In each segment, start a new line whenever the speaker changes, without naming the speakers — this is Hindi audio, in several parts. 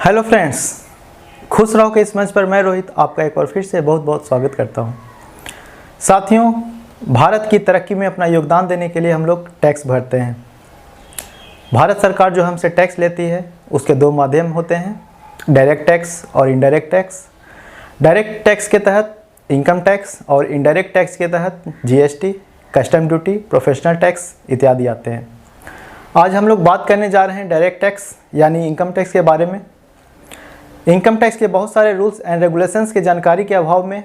हेलो फ्रेंड्स, खुश रहो के इस मंच पर मैं रोहित आपका एक बार फिर से बहुत बहुत स्वागत करता हूं। साथियों, भारत की तरक्की में अपना योगदान देने के लिए हम लोग टैक्स भरते हैं। भारत सरकार जो हमसे टैक्स लेती है उसके दो माध्यम होते हैं, डायरेक्ट टैक्स और इनडायरेक्ट टैक्स। डायरेक्ट टैक्स के तहत इनकम टैक्स और इनडायरेक्ट टैक्स के तहत GST, custom duty, professional tax इत्यादि आते हैं। आज हम लोग बात करने जा रहे हैं डायरेक्ट टैक्स यानी इनकम टैक्स के बारे में। इनकम टैक्स के बहुत सारे रूल्स एंड रेगुलेशंस की जानकारी के अभाव में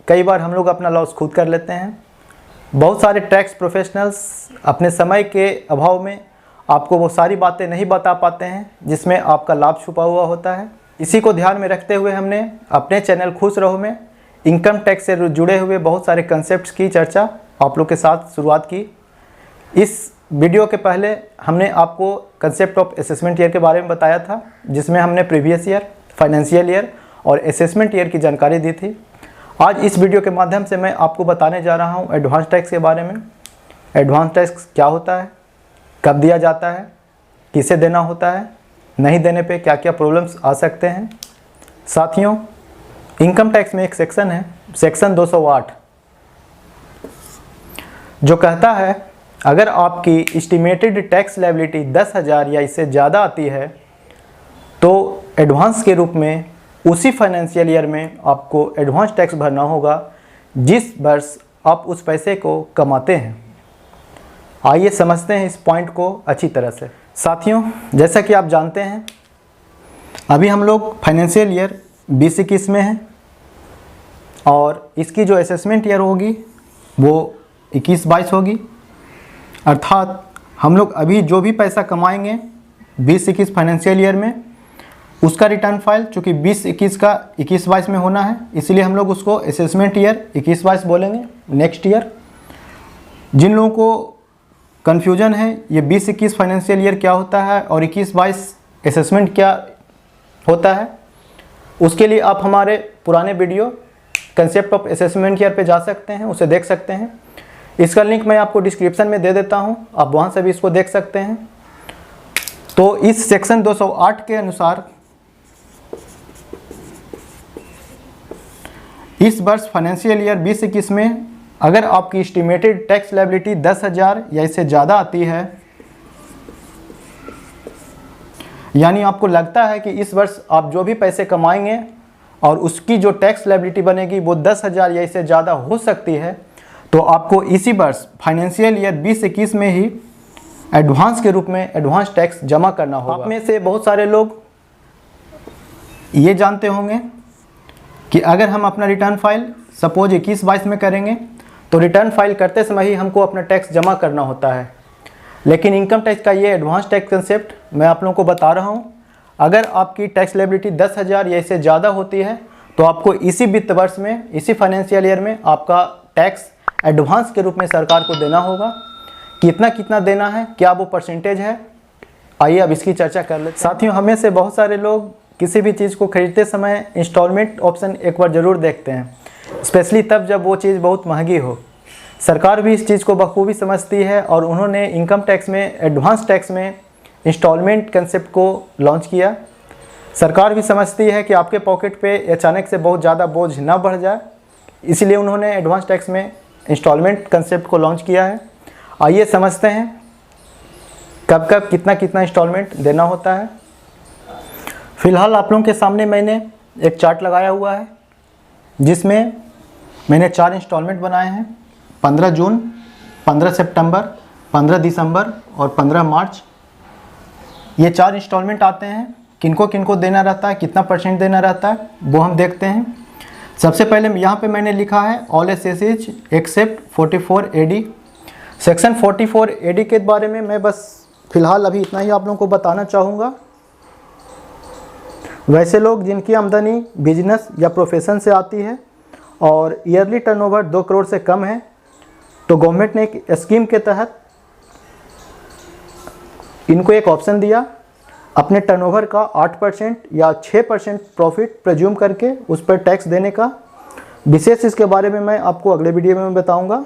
कई बार हम लोग अपना लॉस खुद कर लेते हैं। बहुत सारे टैक्स प्रोफेशनल्स अपने समय के अभाव में आपको वो सारी बातें नहीं बता पाते हैं जिसमें आपका लाभ छुपा हुआ होता है। इसी को ध्यान में रखते हुए हमने अपने चैनल खुश रहो में इनकम टैक्स से जुड़े हुए बहुत सारे कंसेप्ट्स की चर्चा आप लोग के साथ शुरुआत की। इस वीडियो के पहले हमने आपको कंसेप्ट ऑफ असेसमेंट ईयर के बारे में बताया था, जिसमें हमने प्रीवियस ईयर, फाइनेंशियल ईयर और असेसमेंट ईयर की जानकारी दी थी। आज इस वीडियो के माध्यम से मैं आपको बताने जा रहा हूं एडवांस टैक्स के बारे में। एडवांस टैक्स क्या होता है, कब दिया जाता है, किसे देना होता है, नहीं देने पे क्या क्या प्रॉब्लम्स आ सकते हैं। साथियों, इनकम टैक्स में एक सेक्शन है, सेक्शन 208, जो कहता है अगर आपकी एस्टिमेटेड टैक्स लायबिलिटी 10,000 या इससे ज़्यादा आती है तो एडवांस के रूप में उसी फाइनेंशियल ईयर में आपको एडवांस टैक्स भरना होगा जिस वर्ष आप उस पैसे को कमाते हैं। आइए समझते हैं इस पॉइंट को अच्छी तरह से। साथियों, जैसा कि आप जानते हैं अभी हम लोग फाइनेंशियल ईयर 2021 में हैं और इसकी जो असेसमेंट ईयर होगी वो 21-22 होगी। अर्थात हम लोग अभी जो भी पैसा कमाएंगे 20-21 फाइनेंशियल ईयर में उसका रिटर्न फाइल चूँकि 20-21 का 21-22 में होना है, इसलिए हम लोग उसको असेसमेंट ईयर 21-22 बोलेंगे, नेक्स्ट ईयर। जिन लोगों को कन्फ्यूजन है ये 20-21 फाइनेंशियल ईयर क्या होता है और 21-22 असेसमेंट क्या होता है, उसके लिए आप हमारे पुराने video concept of assessment year पे जा सकते हैं, उसे देख सकते हैं। इसका लिंक मैं आपको डिस्क्रिप्शन में दे देता हूं, आप वहां से भी इसको देख सकते हैं। तो इस सेक्शन 208 के अनुसार इस वर्ष फाइनेंशियल ईयर 2021 में अगर आपकी एस्टिमेटेड टैक्स लायबिलिटी 10,000 या इससे ज़्यादा आती है, यानी आपको लगता है कि इस वर्ष आप जो भी पैसे कमाएंगे और उसकी जो टैक्स लायबिलिटी बनेगी वो 10,000 या इससे ज़्यादा हो सकती है, तो आपको इसी वर्ष फाइनेंशियल ईयर 2021 में ही एडवांस के रूप में एडवांस टैक्स जमा करना होगा। आप में से बहुत सारे लोग ये जानते होंगे कि अगर हम अपना रिटर्न फाइल सपोज 21-22 में करेंगे तो रिटर्न फाइल करते समय ही हमको अपना टैक्स जमा करना होता है। लेकिन इनकम टैक्स का ये एडवांस टैक्स कंसेप्ट मैं आप लोगों को बता रहा हूँ, अगर आपकी टैक्स लायबिलिटी 10,000 या इससे ज़्यादा होती है तो आपको इसी वित्त वर्ष में, इसी फाइनेंशियल ईयर में आपका टैक्स एडवांस के रूप में सरकार को देना होगा। कितना कितना देना है, क्या वो परसेंटेज है, आइए अब इसकी चर्चा कर लेते हैं। साथियों, हमें से बहुत सारे लोग किसी भी चीज़ को खरीदते समय इंस्टॉलमेंट ऑप्शन एक बार ज़रूर देखते हैं, स्पेशली तब जब वो चीज़ बहुत महंगी हो। सरकार भी इस चीज़ को बखूबी समझती है और उन्होंने इनकम टैक्स में, एडवांस टैक्स में इंस्टॉलमेंट कंसेप्ट को लॉन्च किया। सरकार भी समझती है कि आपके पॉकेट पे अचानक से बहुत ज़्यादा बोझ ना बढ़ जाए, इसलिए उन्होंने एडवांस टैक्स में इंस्टॉलमेंट कंसेप्ट को लॉन्च किया है। आइए समझते हैं कब कब कितना कितना इंस्टॉलमेंट देना होता है। फ़िलहाल आप लोगों के सामने मैंने एक चार्ट लगाया हुआ है जिसमें मैंने 4 इंस्टॉलमेंट बनाए हैं, 15 जून, 15 सितंबर, 15 दिसंबर और 15 मार्च। ये 4 इंस्टॉलमेंट आते हैं। किनको किनको देना रहता है, कितना परसेंट देना रहता है, वो हम देखते हैं। सबसे पहले यहाँ पे मैंने लिखा है all assessees except 44 AD। Section 44 AD के बारे में मैं बस फ़िलहाल अभी इतना ही आप लोगों को बताना चाहूँगा। वैसे लोग जिनकी आमदनी बिजनेस या प्रोफेशन से आती है और ईयरली टर्नओवर 2 करोड़ से कम है, तो गवर्नमेंट ने एक स्कीम के तहत इनको एक ऑप्शन दिया, अपने टर्नओवर का 8% या 6% प्रॉफिट प्रेज्यूम करके उस पर टैक्स देने का। विशेष इसके बारे में मैं आपको अगले वीडियो में बताऊंगा।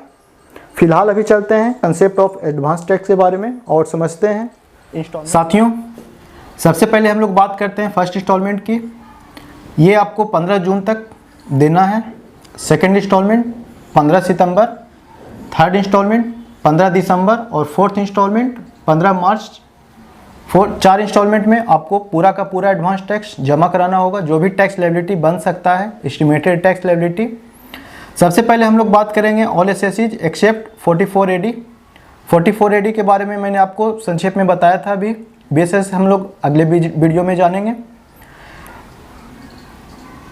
फिलहाल अभी चलते हैं कंसेप्ट ऑफ एडवांस टैक्स के बारे में और समझते हैं। साथियों, सबसे पहले हम लोग बात करते हैं फर्स्ट इंस्टॉलमेंट की। ये आपको 15 जून तक देना है। सेकंड इंस्टॉलमेंट 15 सितंबर, थर्ड इंस्टॉलमेंट 15 दिसंबर और फोर्थ इंस्टॉलमेंट 15 मार्च। 4 इंस्टॉलमेंट में आपको पूरा का पूरा एडवांस टैक्स जमा कराना होगा, जो भी टैक्स लायबिलिटी बन सकता है, एस्टिमेटेड टैक्स लायबिलिटी। सबसे पहले हम लोग बात करेंगे ऑल एसएससीज एक्सेप्ट 44AD। 44AD के बारे में मैंने आपको संक्षेप में बताया था, अभी बेसिस हम लोग अगले वीडियो में जानेंगे।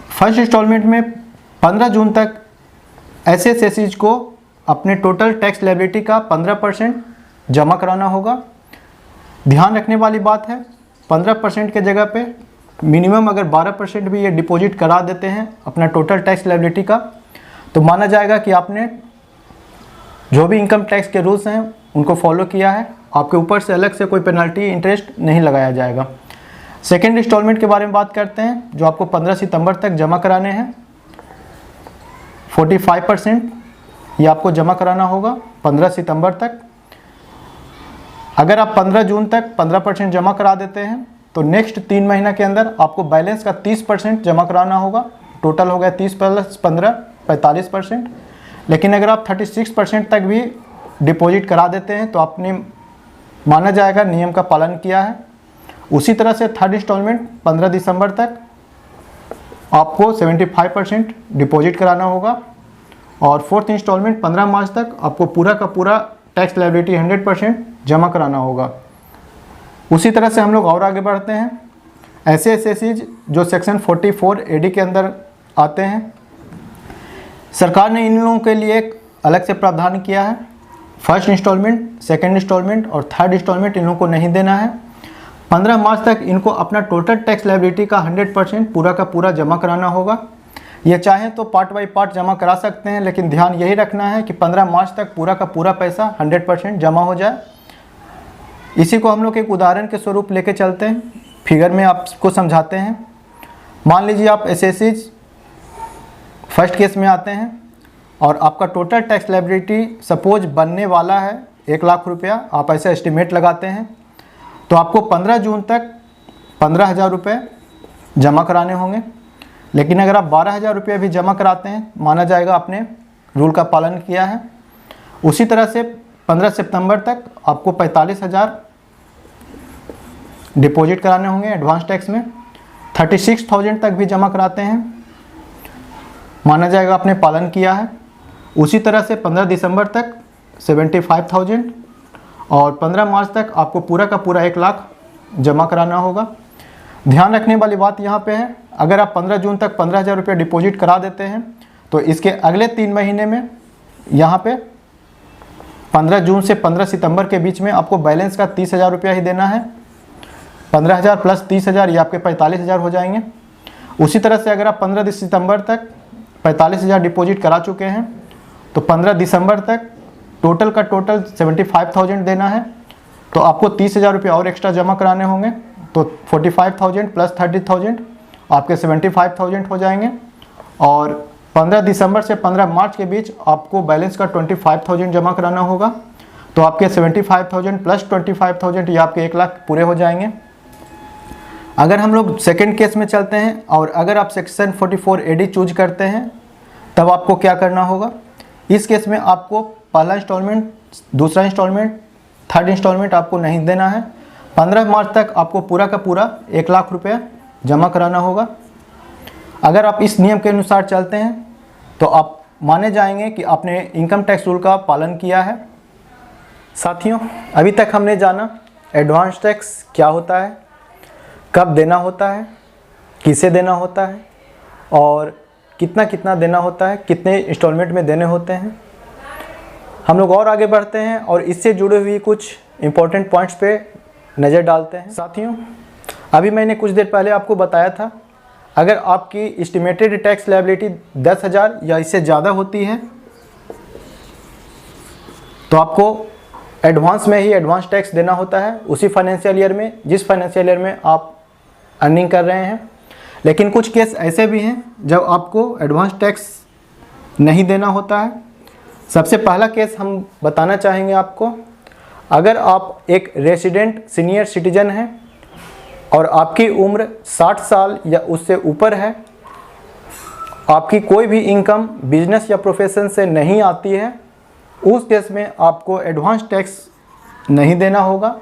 फर्स्ट इंस्टॉलमेंट में 15 जून तक ऐसे एसएससीज को अपने टोटल टैक्स लायबिलिटी का 15% जमा कराना होगा। ध्यान रखने वाली बात है, 15% के जगह पे मिनिमम अगर 12% भी ये डिपॉजिट करा देते हैं अपना टोटल टैक्स लायबिलिटी का, तो माना जाएगा कि आपने जो भी इनकम टैक्स के रूल्स हैं उनको फॉलो किया है। आपके ऊपर से अलग से कोई पेनल्टी इंटरेस्ट नहीं लगाया जाएगा। सेकेंड इंस्टॉलमेंट के बारे में बात करते हैं, जो आपको 15 सितंबर तक जमा कराने हैं। 45% ये आपको जमा कराना होगा 15 सितंबर तक। अगर आप 15 जून तक 15% जमा करा देते हैं तो नेक्स्ट 3 महीना के अंदर आपको बैलेंस का 30% जमा कराना होगा। टोटल हो गया 30 + 15 45%। लेकिन अगर आप 36% तक भी डिपॉजिट करा देते हैं तो आपने माना जाएगा नियम का पालन किया है। उसी तरह से थर्ड इंस्टॉलमेंट 15 दिसंबर तक आपको 75% डिपॉजिट कराना होगा और फोर्थ इंस्टॉलमेंट 15 मार्च तक आपको पूरा का पूरा टैक्स लायबिलिटी 100% जमा कराना होगा। उसी तरह से हम लोग और आगे बढ़ते हैं। ऐसे एसएससीज जो सेक्शन 44AD के अंदर आते हैं, सरकार ने इन लोगों के लिए एक अलग से प्रावधान किया है। फर्स्ट इंस्टॉलमेंट, सेकंड इंस्टॉलमेंट और थर्ड इंस्टॉलमेंट इन लोगों को नहीं देना है। 15 मार्च तक इनको अपना टोटल टैक्स लायबिलिटी का 100% पूरा का पूरा जमा कराना होगा। ये चाहें तो पार्ट बाई पार्ट जमा करा सकते हैं, लेकिन ध्यान यही रखना है कि 15 मार्च तक पूरा का पूरा पैसा 100% जमा हो जाए। इसी को हम लोग एक उदाहरण के स्वरूप लेके चलते हैं, फिगर में आपको समझाते हैं। मान लीजिए आप एसएससीज फर्स्ट केस में आते हैं और आपका टोटल टैक्स लायबिलिटी सपोज बनने वाला है 1 लाख रुपया, आप ऐसा एस्टिमेट लगाते हैं, तो आपको 15 जून तक 15,000 रुपये जमा कराने होंगे। लेकिन अगर आप 12,000 रुपये भी जमा कराते हैं, माना जाएगा आपने रूल का पालन किया है। उसी तरह से 15 सितंबर तक आपको 45,000 डिपॉजिट कराने होंगे एडवांस टैक्स में। 36,000 तक भी जमा कराते हैं, माना जाएगा आपने पालन किया है। उसी तरह से 15 दिसंबर तक 75,000 और 15 मार्च तक आपको पूरा का पूरा 1 लाख जमा कराना होगा। ध्यान रखने वाली बात यहाँ पे है, अगर आप 15 जून तक 15,000 रुपये डिपॉजिट करा देते हैं तो इसके अगले 3 महीने में यहाँ पे 15 जून से 15 सितंबर के बीच में आपको बैलेंस का 30,000 रुपया ही देना है। 15,000 + 30,000 ये आपके 45,000 हो जाएंगे। उसी तरह से अगर आप 15 सितंबर तक 45,000 डिपॉजिट करा चुके हैं तो 15 दिसंबर तक टोटल का टोटल 75,000 देना है, तो आपको 30,000 रुपये और एक्स्ट्रा जमा कराने होंगे। तो 45,000 + 30,000 आपके 75,000 हो जाएंगे। और 15 दिसंबर से 15 मार्च के बीच आपको बैलेंस का 25,000 जमा कराना होगा, तो आपके 75,000 + 25,000 ये आपके 1 लाख पूरे हो जाएंगे। अगर हम लोग सेकेंड केस में चलते हैं और अगर आप सेक्शन 44AD चूज करते हैं, तब आपको क्या करना होगा। इस केस में आपको पहला इंस्टॉलमेंट, दूसरा इंस्टॉलमेंट, थर्ड इंस्टॉलमेंट आपको नहीं देना है। 15 मार्च तक आपको पूरा का पूरा 1 लाख रुपया जमा कराना होगा। अगर आप इस नियम के अनुसार चलते हैं तो आप माने जाएंगे कि आपने इनकम टैक्स रूल का पालन किया है। साथियों, अभी तक हमने जाना एडवांस टैक्स क्या होता है, कब देना होता है, किसे देना होता है और कितना कितना देना होता है, कितने इंस्टॉलमेंट में देने होते हैं। हम लोग और आगे बढ़ते हैं और इससे जुड़े हुए कुछ इम्पोर्टेंट पॉइंट्स पे नज़र डालते हैं। साथियों, अभी मैंने कुछ देर पहले आपको बताया था, अगर आपकी एस्टिमेटेड टैक्स लायबिलिटी 10,000 या इससे ज़्यादा होती है तो आपको एडवांस में ही एडवांस टैक्स देना होता है उसी फाइनेंशियल ईयर में जिस फाइनेंशियल ईयर में आप अर्निंग कर रहे हैं। लेकिन कुछ केस ऐसे भी हैं जब आपको एडवांस टैक्स नहीं देना होता है। सबसे पहला केस हम बताना चाहेंगे आपको, अगर आप एक रेसिडेंट सीनियर सिटीजन हैं और आपकी उम्र 60 साल या उससे ऊपर है, आपकी कोई भी इनकम बिजनेस या प्रोफेशन से नहीं आती है, उस केस में आपको एडवांस टैक्स नहीं देना होगा।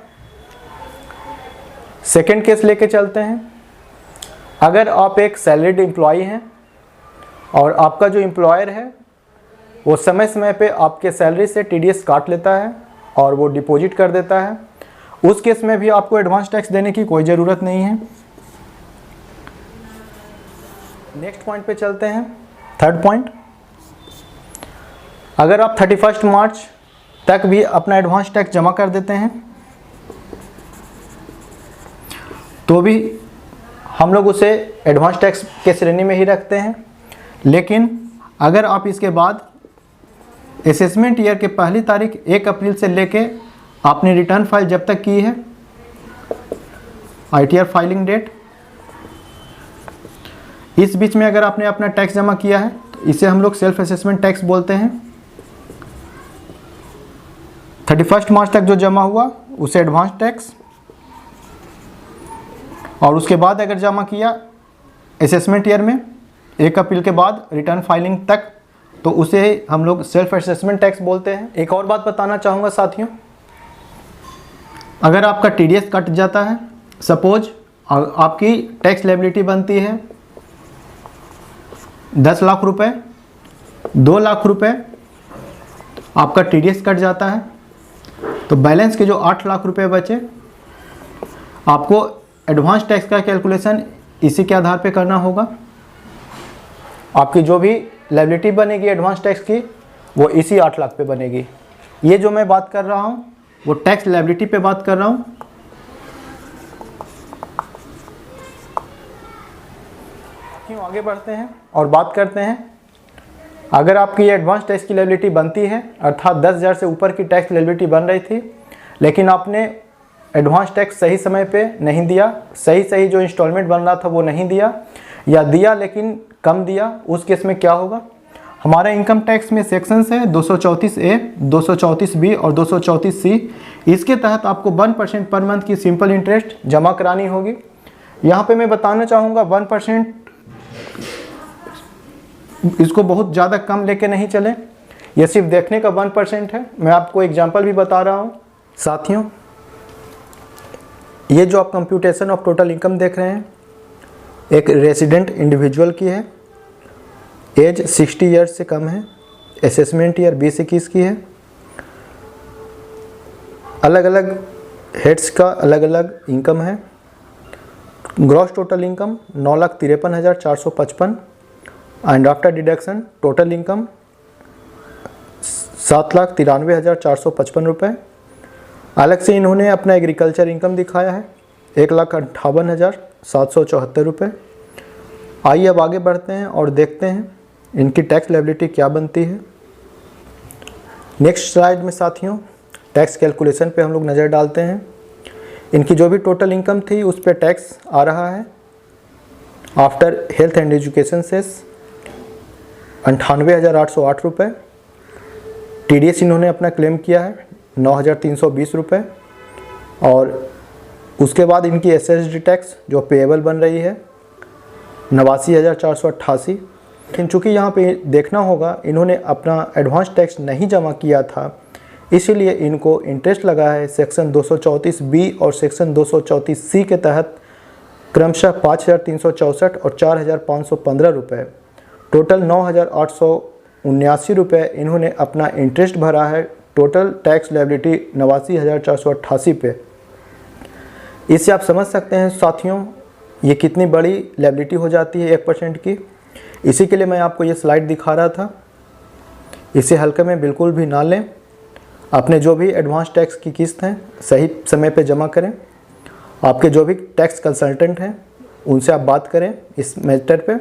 सेकेंड केस लेके चलते हैं। अगर आप एक सैलरीड एम्प्लॉय हैं और आपका जो एम्प्लॉयर है वो समय समय पे आपके सैलरी से टीडीएस काट लेता है और वो डिपॉजिट कर देता है, उस केस में भी आपको एडवांस टैक्स देने की कोई ज़रूरत नहीं है। नेक्स्ट पॉइंट पे चलते हैं, थर्ड पॉइंट। अगर आप 31 मार्च तक भी अपना एडवांस टैक्स जमा कर देते हैं तो भी हम लोग उसे एडवांस टैक्स के श्रेणी में ही रखते हैं। लेकिन अगर आप इसके बाद असेसमेंट ईयर के पहली तारीख 1 अप्रैल से लेके आपने रिटर्न फाइल जब तक की है, ITR फाइलिंग डेट, इस बीच में अगर आपने अपना टैक्स जमा किया है तो इसे हम लोग सेल्फ असेसमेंट टैक्स बोलते हैं। 31 मार्च तक जो जमा हुआ उसे एडवांस टैक्स, और उसके बाद अगर जमा किया असेसमेंट ईयर में 1 अप्रैल के बाद रिटर्न फाइलिंग तक तो उसे हम लोग सेल्फ असेसमेंट टैक्स बोलते हैं। एक और बात बताना चाहूँगा साथियों, अगर आपका टीडीएस कट जाता है, सपोज आपकी टैक्स लायबिलिटी बनती है 10 लाख रुपए, 2 लाख रुपए आपका टीडीएस कट जाता है, तो बैलेंस के जो 8 लाख रुपए बचे आपको एडवांस टैक्स का कैलकुलेशन इसी के आधार पे करना होगा। आपकी जो भी लायबिलिटी बनेगी एडवांस टैक्स की वो इसी 8 लाख पे बनेगी। ये जो मैं बात कर रहा हूँ वो टैक्स लायबिलिटी पे बात कर रहा हूँ। क्यों आगे बढ़ते हैं और बात करते हैं, अगर आपकी ये एडवांस टैक्स की लायबिलिटी बनती है अर्थात 10,000 से ऊपर की टैक्स लायबिलिटी बन रही थी लेकिन आपने एडवांस टैक्स सही समय पे नहीं दिया, सही जो इंस्टॉलमेंट बन रहा था वो नहीं दिया, या दिया लेकिन कम दिया, उस केस में क्या होगा? हमारे इनकम टैक्स में सेक्शंस है 234A, 234B और 234C। इसके तहत आपको 1% पर मंथ की सिंपल इंटरेस्ट जमा करानी होगी। यहाँ पे मैं बताना चाहूँगा 1%, इसको बहुत ज़्यादा कम लेके नहीं चलें, यह सिर्फ देखने का 1% है। मैं आपको एग्जाम्पल भी बता रहा हूँ साथियों। ये जो आप कंप्यूटेशन ऑफ टोटल इनकम देख रहे हैं एक रेजिडेंट इंडिविजुअल की है, एज 60 ईयर्स से कम है, असेसमेंट ईयर 2021 की है। अलग अलग हेड्स का अलग अलग इनकम है। Gross total income 9,53,455 and after deduction total income 7,93,455 रुपये। अलग से इन्होंने अपना एग्रीकल्चर इनकम दिखाया है 1,58,774 रुपये। आइए अब आगे बढ़ते हैं और देखते हैं इनकी टैक्स लायबिलिटी क्या बनती है। नेक्स्ट स्लाइड में साथियों टैक्स कैलकुलेशन पे हम लोग नज़र डालते हैं। इनकी जो भी टोटल इनकम थी उस पर टैक्स आ रहा है after health and education cess 98,808 रुपये। टीडीएस इन्होंने अपना क्लेम किया है 9,320 रुपये, और उसके बाद इनकी एसएसडी टैक्स जो पेएबल बन रही है 89,488। लेकिन चूँकि यहाँ पे देखना होगा इन्होंने अपना एडवांस टैक्स नहीं जमा किया था, इसीलिए इनको इंटरेस्ट लगा है सेक्शन 234B और सेक्शन 234C के तहत क्रमशः 5,364 और 4,515 रुपये, टोटल 9,879 रुपये इन्होंने अपना इंटरेस्ट भरा है टोटल टैक्स लायबिलिटी 89,488 पे। इससे आप समझ सकते हैं साथियों ये कितनी बड़ी लायबिलिटी हो जाती है 1% की। इसी के लिए मैं आपको ये स्लाइड दिखा रहा था। इसे हल्के में बिल्कुल भी ना लें। अपने जो भी एडवांस टैक्स की किस्त हैं सही समय पे जमा करें। आपके जो भी टैक्स कंसल्टेंट हैं उनसे आप बात करें इस मैटर पे।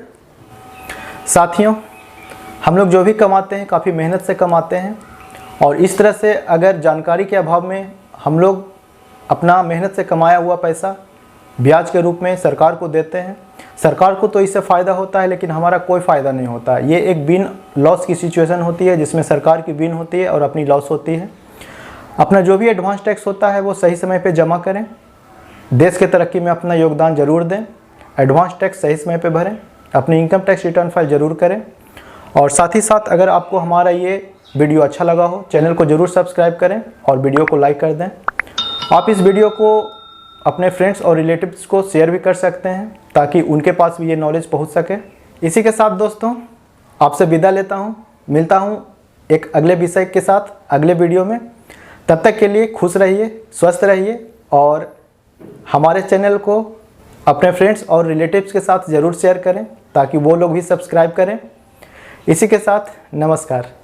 साथियों हम लोग जो भी कमाते हैं काफ़ी मेहनत से कमाते हैं, और इस तरह से अगर जानकारी के अभाव में हम लोग अपना मेहनत से कमाया हुआ पैसा ब्याज के रूप में सरकार को देते हैं, सरकार को तो इससे फ़ायदा होता है लेकिन हमारा कोई फ़ायदा नहीं होता। ये एक विन लॉस की सिचुएशन होती है जिसमें सरकार की विन होती है और अपनी लॉस होती है। अपना जो भी एडवांस टैक्स होता है वो सही समय पे जमा करें। देश के तरक्की में अपना योगदान ज़रूर दें, एडवांस टैक्स सही समय पे भरें, अपनी इनकम टैक्स रिटर्न फाइल ज़रूर करें। और साथ ही साथ अगर आपको हमारा ये वीडियो अच्छा लगा हो, चैनल को ज़रूर सब्सक्राइब करें और वीडियो को लाइक कर दें। आप इस वीडियो को अपने फ्रेंड्स और रिलेटिव्स को शेयर भी कर सकते हैं ताकि उनके पास भी ये नॉलेज पहुंच सके। इसी के साथ दोस्तों आपसे विदा लेता हूं, मिलता हूं एक अगले विषय के साथ अगले वीडियो में। तब तक के लिए खुश रहिए, स्वस्थ रहिए और हमारे चैनल को अपने फ्रेंड्स और रिलेटिव्स के साथ ज़रूर शेयर करें ताकि वो लोग भी सब्सक्राइब करें। इसी के साथ नमस्कार।